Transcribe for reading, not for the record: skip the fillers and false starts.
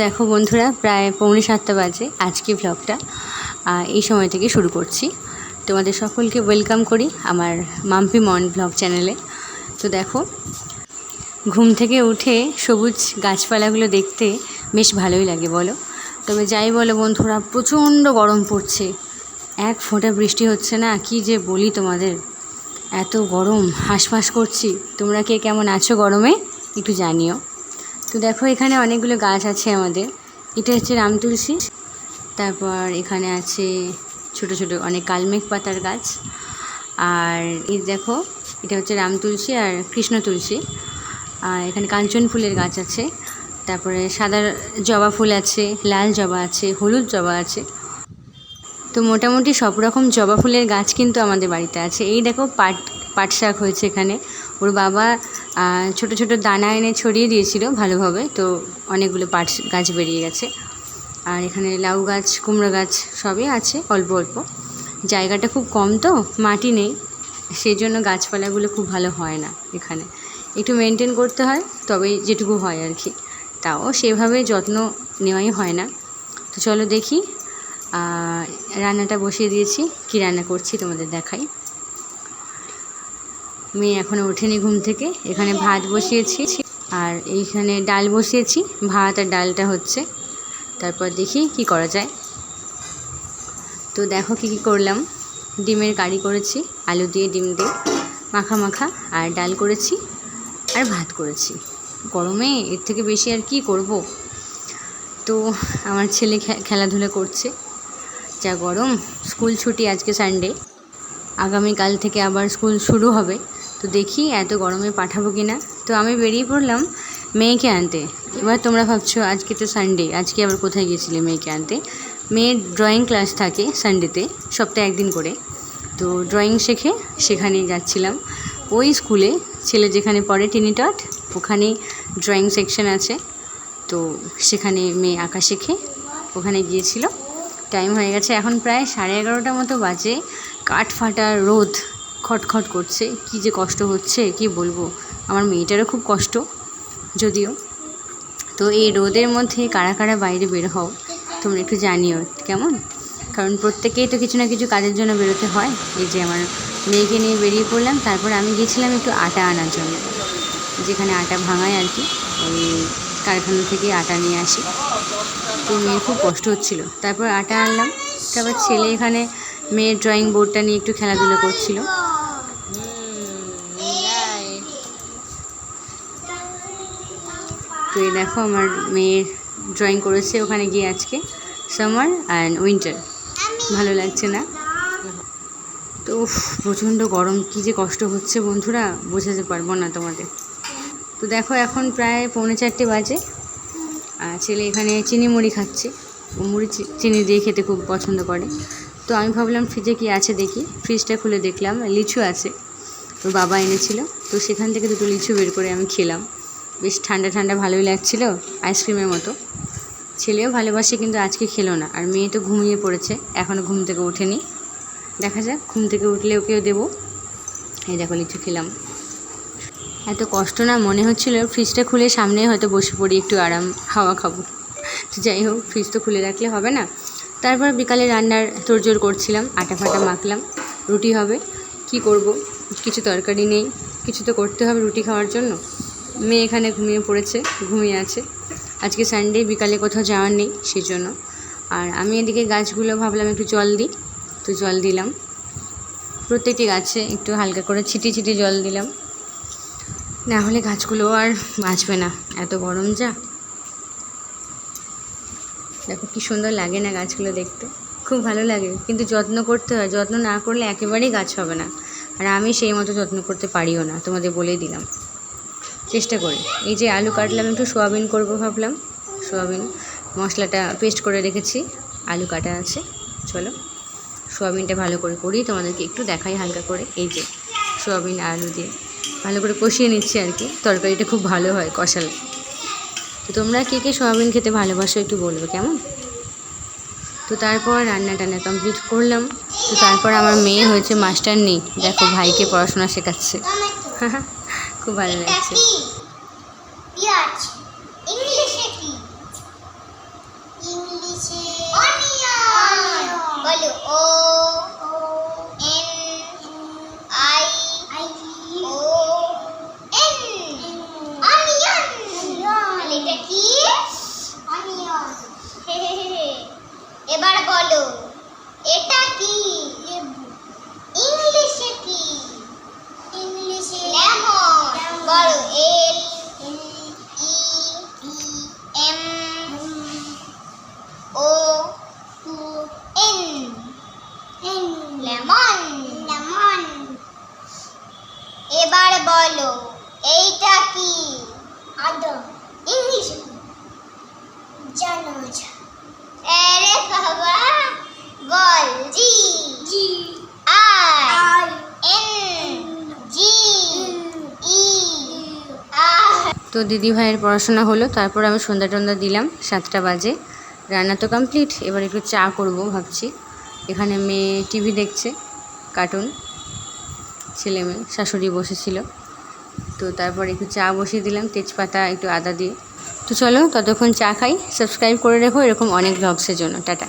দেখো বন্ধুরা, প্রায় 6:45 বাজে। আজকে ব্লগটা এই সময় থেকে শুরু করছি। তোমাদের সকলকে ওয়েলকাম করি আমার মাম্পি মন ব্লগ চ্যানেলে। তো দেখো, ঘুম থেকে উঠে সবুজ গাছপালাগুলো দেখতে বেশ ভালোই লাগে বলো। তবে যাই বলো বন্ধুরা, প্রচণ্ড গরম পড়ছে, এক ফোঁটা বৃষ্টি হচ্ছে না। কি যে বলি তোমাদের, এত গরম, হাঁসফাঁস করছি। তোমরা কে কেমন আছো গরমে একটু জানিও। তো দেখো, এখানে অনেকগুলো গাছ আছে আমাদের। এটা হচ্ছে রাম তুলসী, তারপর এখানে আছে ছোট ছোট অনেক কালমেঘ পাতার গাছ। আর এই দেখো, এটা হচ্ছে রাম তুলসী আর কৃষ্ণ তুলসী। আর এখানে কাঞ্চন ফুলের গাছ আছে, তারপরে সাদা জবা ফুল আছে, লাল জবা আছে, হলুদ জবা আছে। তো মোটামুটি সব রকম জবা ফুলের গাছ কিন্তু আমাদের বাড়িতে আছে। এই দেখো, পাট শাক হয়েছে এখানে। ওর বাবা ছোট ছোট দানা এনে ছড়িয়ে দিয়েছিল ভালোভাবে, তো অনেকগুলো পাট গাছ বেরিয়ে গেছে। আর এখানে লাউ গাছ, কুমড়ো গাছ সবই আছে অল্প অল্প। জায়গাটা খুব কম, তো মাটি নেই, সেই জন্য গাছপালাগুলো খুব ভালো হয় না এখানে। একটু মেনটেন করতে হয়, তবেই যেটুকু হয় আর কি। তাও সেভাবে যত্ন নেওয়াই হয় না। তো চলো দেখি, রান্নাটা বসিয়ে দিয়েছি। কি রান্না করছি তোমাদের দেখাই। মেয়ে এখনও ওঠেনি ঘুম থেকে। এখানে ভাত বসিয়েছি, আর এইখানে ডাল বসিয়েছি। ভাত আর ডালটা হচ্ছে, তারপর দেখি কি করা যায়। তো দেখো কি করলাম। ডিমের কারি করেছি, আলু দিয়ে ডিম দিয়ে মাখা মাখা, আর ডাল করেছি, আর ভাত করেছি। গরমে এর থেকে বেশি আর কি করব। তো আমার ছেলে খেলাধুলা করছে, যা গরম। স্কুল ছুটি, আজকে সানডে, আগামীকাল থেকে আবার স্কুল শুরু হবে। তো দেখি এত গরমে পাঠাবো কি না। তো আমি বেরিয়ে পড়লাম মেয়েকে আনতে। এবার তোমরা ভাবছো আজকে তো সানডে, আজকে আবার কোথায় গিয়েছিলে মেয়েকে আনতে? মেয়ের ড্রয়িং ক্লাস থাকে সানডেতে, সপ্তাহে একদিন করে। তো ড্রয়িং শেখে, সেখানে যাচ্ছিলাম। ওই স্কুলে ছেলে যেখানে পড়ে টিনিটট, ওখানে ড্রয়িং সেকশন আছে। তো সেখানে মেয়ে আঁকা শেখে, ওখানে গিয়েছিল। টাইম হয়ে গেছে এখন প্রায় 11:30 মতো বাজে। কাঠ ফাটা রোদ খটখট করছে, কি যে কষ্ট হচ্ছে কি বলবো। আমার মেয়েটারও খুব কষ্ট যদিও। তো এই রোদের মধ্যে কারা কারা বাইরে বের হও তোমরা একটু জানিও কেমন, কারণ প্রত্যেকেই তো কিছু না কিছু কাজের জন্য বেরোতে হয়। এই যে আমার মেয়েকে নিয়ে বেরিয়ে পড়লাম। তারপর আমি গেছিলাম একটু আটা আনার জন্য, যেখানে আটা ভাঙায় আর কি, ওই কারখানা থেকে আটা নিয়ে আসি। তো মেয়ের খুব কষ্ট হচ্ছিল, তারপর আটা আনলাম। তারপর ছেলে এখানে মেয়ের ড্রয়িং বোর্ডটা নিয়ে একটু খেলাধুলো করছিল। তো এই দেখো, আমার মেয়ের ড্রয়িং করেছে ওখানে গিয়ে আজকে, সামার অ্যান্ড উইন্টার। ভালো লাগছে না তো, প্রচণ্ড গরম, কী যে কষ্ট হচ্ছে বন্ধুরা, বোঝাতে পারবো না তোমাদের। তো দেখো, এখন প্রায় 3:45 বাজে। ছেলে এখানে চিনি মুড়ি খাচ্ছে। ও মুড়ি চিনি দিয়ে খেতে খুব পছন্দ করে। তো আমি ভাবলাম ফ্রিজে কি আছে দেখি। ফ্রিজটা খুলে দেখলাম লিচু আছে, ওর বাবা এনেছিল। তো সেখান থেকে 2টো লিচু বের করে আমি খেলাম। বেশ ঠান্ডা ঠান্ডা ভালোই লাগছিল, আইসক্রিমের মতো। ছেলেও ভালোবাসে, কিন্তু আজকে খেলো না। আর মেয়ে তো ঘুমিয়ে পড়েছে, এখনও ঘুম থেকে ওঠেনি। দেখা যাক, ঘুম থেকে উঠলে ওকেও দেবো। এই দেখো, লিচু খেলাম। এত কষ্ট না, মনে হচ্ছিল ফ্রিজটা খুলে সামনে হয়তো বসে পড়ি, একটু আরাম হাওয়া খাবো। তো যাই হোক, ফ্রিজ তো খুলে রাখলে হবে না। তারপর বিকালে রান্নার তোড়জোড় করছিলাম, আটা ফাটা মাখলাম, রুটি হবে। কি করব, কিছু তরকারি নেই, কিছু তো করতে হবে রুটি খাওয়ার জন্য। মেয়ে এখানে ঘুমিয়ে পড়েছে, ঘুমিয়ে আছে। আজকে সানডে, বিকালে কোথাও যাওয়ার নেই সেই জন্য। আর আমি এদিকে গাছগুলো ভাবলাম একটু জল দিই, তো জল দিলাম। প্রত্যেকটি গাছে একটু হালকা করে ছিটিয়ে ছিটিয়ে জল দিলাম, না হলে গাছগুলো আর বাঁচবে না, এত গরম যা। দেখো কি সুন্দর লাগে না গাছগুলো দেখতে, খুব ভালো লাগে। কিন্তু যত্ন করতে হয়, যত্ন না করলে একেবারেই গাছ হবে না। আর আমি সেই মতো যত্ন করতে পারিও না, তোমাদের বলেই দিলাম। চেষ্টা করি। এই যে আলু কাটলাম, একটু সোয়াবিন করব ভাবলাম। সোয়াবিন মশলাটা পেস্ট করে রেখেছি, আলু কাটা আছে। চলো সোয়াবিনটা ভালো করে করি, তোমাদেরকে একটু দেখাই হালকা করে। এই যে সোয়াবিন আলু দিয়ে ভালো করে কষিয়ে নিচ্ছি আর কি, তরকারিটা খুব ভালো হয় কষালে। তো তোমরা কে কে সোয়াবিন খেতে ভালোবাসো একটু বলবে কেমন। তো তারপর রান্না টান্না কমপ্লিট করলাম। তো তারপর আমার মেয়ে হয়েছে মাস্টারনি, দেখো ভাইকে পড়াশোনা শেখাচ্ছে। খুব ভালো লাগছে। বলো O N I O N onion. এটা কি? অনিয়ন। এবার বলো এটা কি? লেবু। ইংলিশে কি? ইংলিশে লেমন। বলো L E M O N lemon. Lemon. এবার বলো এইটা কি? আদা। ইংলিশে জানাজ। আরে বাবা বল জি জি আই এন জি ই আর। তো দিদি ভাইয়ের পড়াশোনা হলো, তারপর আমি সন্ধ্যা টন্ধা দিলাম, 7টা বাজে। রান্না তো কমপ্লিট, এবার একটু চা করব ভাবছি। এখানে মেয়ে টিভি দেখছে, কার্টুন, ছেলে মেয়ে, শাশুড়ি বসেছিল। তো তারপর একটু চা বসিয়ে দিলাম, তেজপাতা একটু আদা দিয়ে। তো চলো ততক্ষণ চা খাই। সাবস্ক্রাইব করে রেখো এরকম অনেক ব্লগসের জন্য। টাটা।